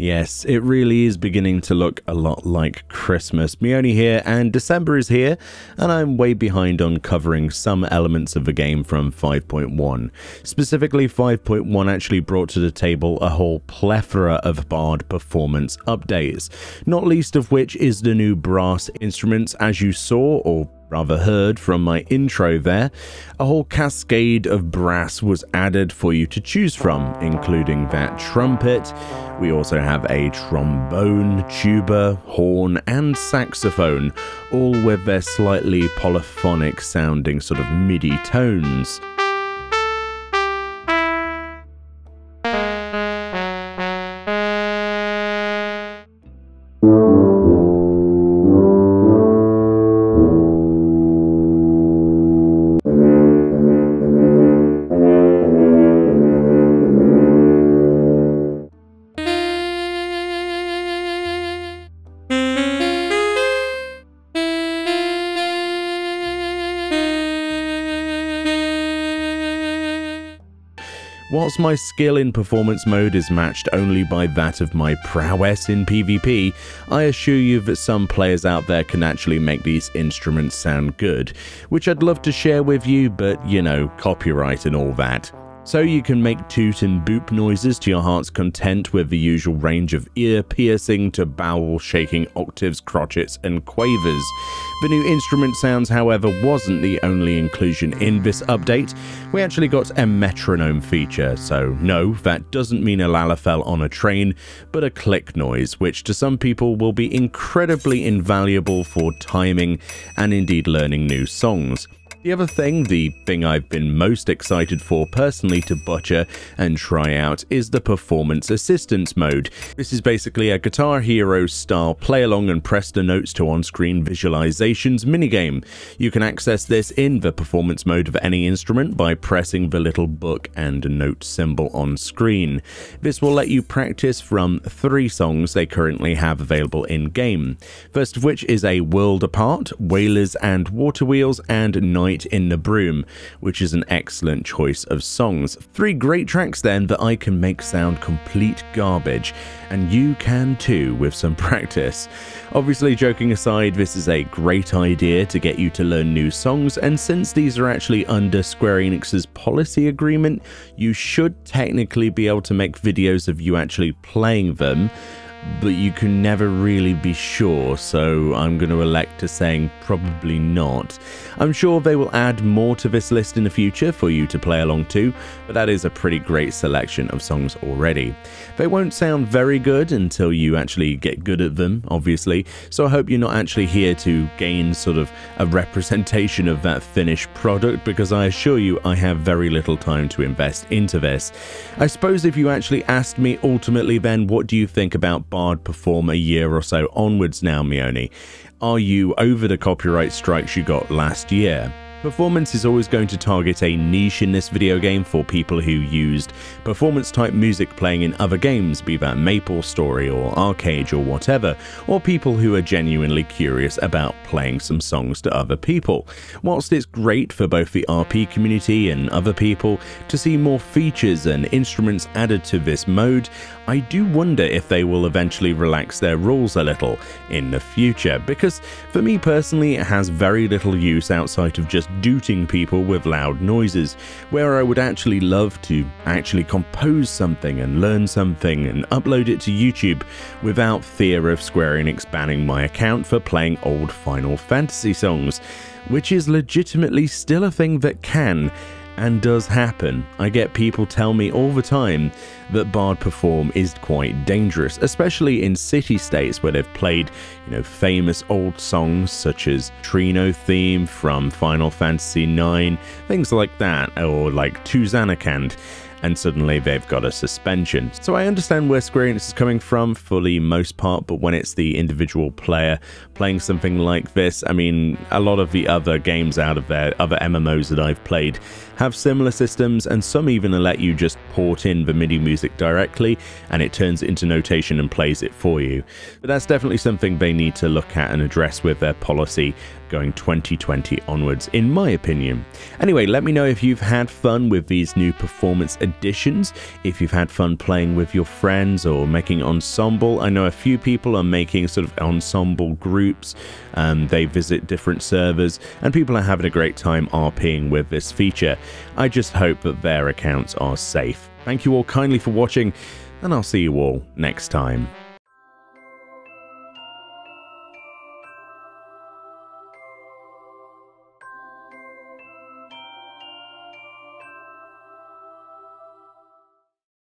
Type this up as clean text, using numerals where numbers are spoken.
Yes, it really is beginning to look a lot like Christmas. Meoni here, and December is here, and I'm way behind on covering some elements of the game from 5.1. Specifically, 5.1 actually brought to the table a whole plethora of Bard performance updates, not least of which is the new brass instruments, as you saw, or rather heard from my intro there. A whole cascade of brass was added for you to choose from, including that trumpet. We also have a trombone, tuba, horn, and saxophone, all with their slightly polyphonic sounding sort of MIDI tones. Whilst my skill in performance mode is matched only by that of my prowess in PvP, I assure you that some players out there can actually make these instruments sound good, which I'd love to share with you, but you know, copyright and all that. So you can make toot and boop noises to your heart's content with the usual range of ear-piercing to bowel-shaking octaves, crotchets, and quavers. The new instrument sounds, however, wasn't the only inclusion in this update. We actually got a metronome feature, so no, that doesn't mean a lalafell on a train, but a click noise, which to some people will be incredibly invaluable for timing and indeed learning new songs. The other thing, the thing I've been most excited for personally to butcher and try out, is the Performance Assistance mode. This is basically a Guitar Hero style play along and press the notes to on-screen visualizations minigame. You can access this in the performance mode of any instrument by pressing the little book and note symbol on screen. This will let you practice from 3 songs they currently have available in-game. First of which is A World Apart, Whalers and Water Wheels, and Night in the Broom, which is an excellent choice of songs. 3 great tracks then that I can make sound complete garbage, and you can too with some practice. Obviously, joking aside, this is a great idea to get you to learn new songs, and since these are actually under Square Enix's policy agreement, you should technically be able to make videos of you actually playing them, but you can never really be sure, so I'm going to elect to saying probably not. I'm sure they will add more to this list in the future for you to play along to, but that is a pretty great selection of songs already. They won't sound very good until you actually get good at them, obviously, so I hope you're not actually here to gain sort of a representation of that finished product, because I assure you I have very little time to invest into this. I suppose if you actually asked me ultimately then, what do you think about Bard Perform a year or so onwards now, Meoni? Are you over the copyright strikes you got last year? Performance is always going to target a niche in this video game for people who used performance-type music playing in other games, be that MapleStory or Arcade or whatever, or people who are genuinely curious about playing some songs to other people. Whilst it's great for both the RP community and other people to see more features and instruments added to this mode, I do wonder if they will eventually relax their rules a little in the future, because for me personally it has very little use outside of just dooting people with loud noises, where I would actually love to actually compose something and learn something and upload it to YouTube without fear of Square Enix banning my account for playing old Final Fantasy songs, which is legitimately still a thing that can and does happen. I get people tell me all the time that Bard Perform is quite dangerous, especially in city-states where they've played, you know, famous old songs such as Trino theme from Final Fantasy IX, things like that, or like To Zanarkand, and suddenly they've got a suspension. So I understand where Square Enix is coming from for the most part, but when it's the individual player playing something like this, I mean, a lot of the other games out of there, other MMOs that I've played, have similar systems, and some even let you just port in the MIDI music directly and it turns it into notation and plays it for you. But that's definitely something they need to look at and address with their policy going 2020 onwards, in my opinion. Anyway, let me know if you've had fun with these new performance additions, if you've had fun playing with your friends or making ensemble. I know a few people are making sort of ensemble groups. They visit different servers, and people are having a great time RPing with this feature. I just hope that their accounts are safe. Thank you all kindly for watching, and I'll see you all next time.